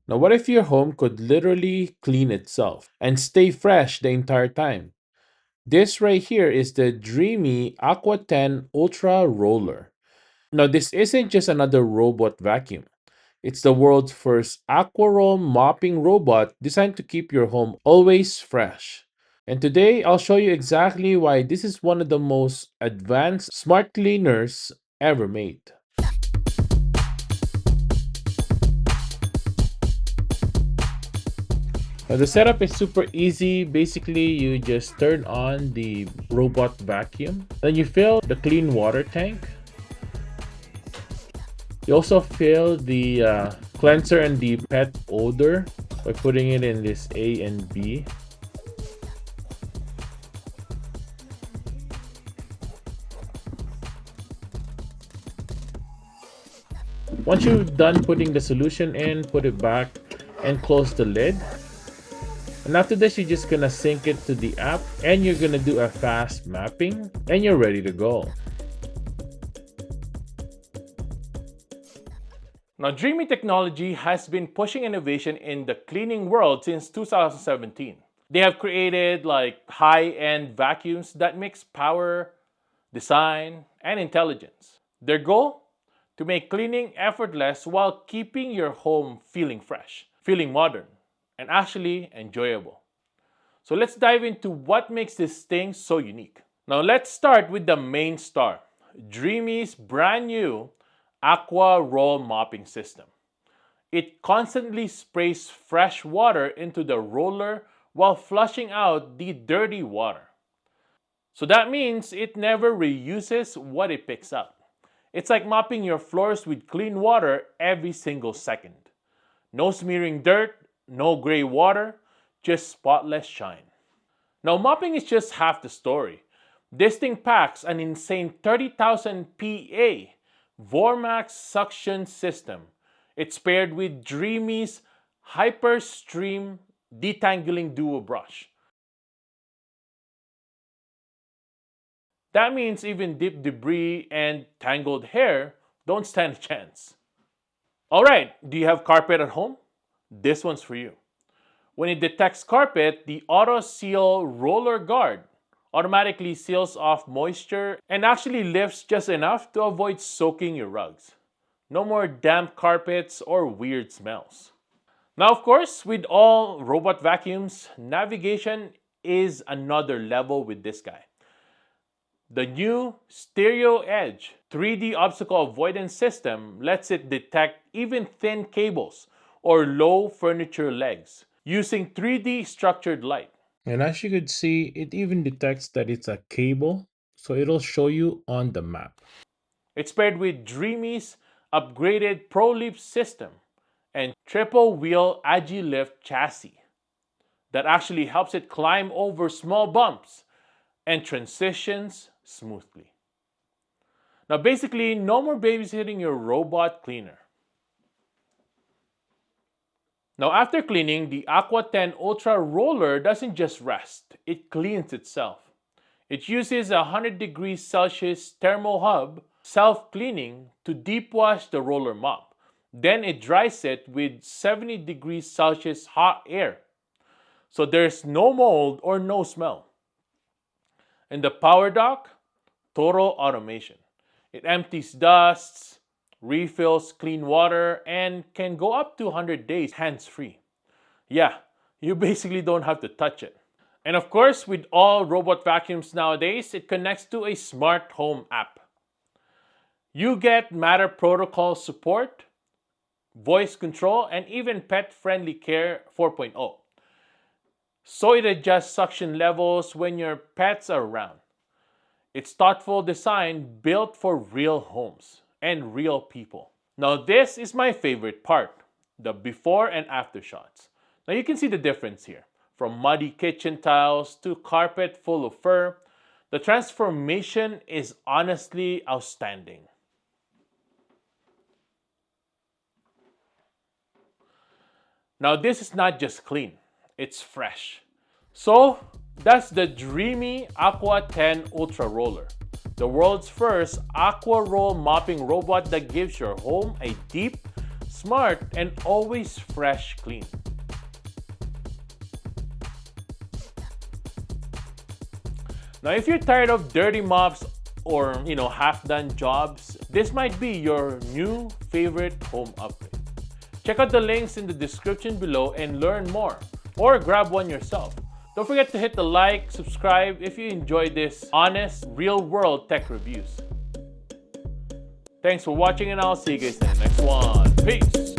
Now, what if your home could literally clean itself and stay fresh the entire time? This right here is the Dreamy Aqua 10 Ultra Roller. Now, this isn't just another robot vacuum. It's the world's first AquaRoll mopping robot designed to keep your home always fresh. And today, I'll show you exactly why this is one of the most advanced smart cleaners ever made. Now, the setup is super easy. Basically, you just turn on the robot vacuum, then you fill the clean water tank. You also fill the cleanser and the pet odor by putting it in this A and B. Once you're done putting the solution in, put it back and close the lid. And after this, you're just gonna sync it to the app and you're gonna do a fast mapping and you're ready to go. Now, Dreame Technology has been pushing innovation in the cleaning world since 2017. They have created like high-end vacuums that mix power, design, and intelligence. Their goal? To make cleaning effortless while keeping your home feeling fresh, feeling modern, and actually enjoyable. So let's dive into what makes this thing so unique. Now let's start with the main star, Dreame's brand new AquaRoll mopping system. It constantly sprays fresh water into the roller while flushing out the dirty water. So that means it never reuses what it picks up. It's like mopping your floors with clean water every single second. No smearing dirt, no gray water, just spotless shine. Now, mopping is just half the story. This thing packs an insane 30,000 PA Vormax suction system. It's paired with Dreame's Hyperstream detangling duo brush. That means even deep debris and tangled hair don't stand a chance. Alright, do you have carpet at home? This one's for you. When it detects carpet, the AutoSeal roller guard automatically seals off moisture and actually lifts just enough to avoid soaking your rugs. No more damp carpets or weird smells. Now, of course, with all robot vacuums, navigation is another level with this guy. The new Stereo Edge 3D obstacle avoidance system lets it detect even thin cables or low furniture legs using 3D structured light. And as you could see, it even detects that it's a cable, so it'll show you on the map. It's paired with Dreame's upgraded ProLeap system and triple wheel AgiLift chassis that actually helps it climb over small bumps and transitions smoothly. Now, basically, no more babysitting your robot cleaner. Now, after cleaning, the Aqua 10 Ultra Roller doesn't just rest, it cleans itself. It uses a 100 degrees Celsius ThermoHub self-cleaning to deep wash the roller mop. Then it dries it with 70 degrees Celsius hot air. So there's no mold or no smell. And the power dock, total automation. It empties dusts, refills clean water, and can go up to 100 days hands-free. Yeah, you basically don't have to touch it. And of course, with all robot vacuums nowadays, it connects to a smart home app. You get Matter Protocol support, voice control, and even pet-friendly care 4.0. So it adjusts suction levels when your pets are around. It's thoughtful design built for real homes and real people. Now this is my favorite part, the before and after shots. Now you can see the difference here. From muddy kitchen tiles to carpet full of fur, the transformation is honestly outstanding. Now this is not just clean, it's fresh. So that's the Dreame Aqua 10 Ultra Roller, the world's first AquaRoll mopping robot that gives your home a deep, smart, and always fresh clean. Now, if you're tired of dirty mops or, half-done jobs, this might be your new favorite home upgrade. Check out the links in the description below and learn more, or grab one yourself. Don't forget to hit the like, subscribe if you enjoyed this honest, real-world tech reviews. Thanks for watching, and I'll see you guys in the next one. Peace!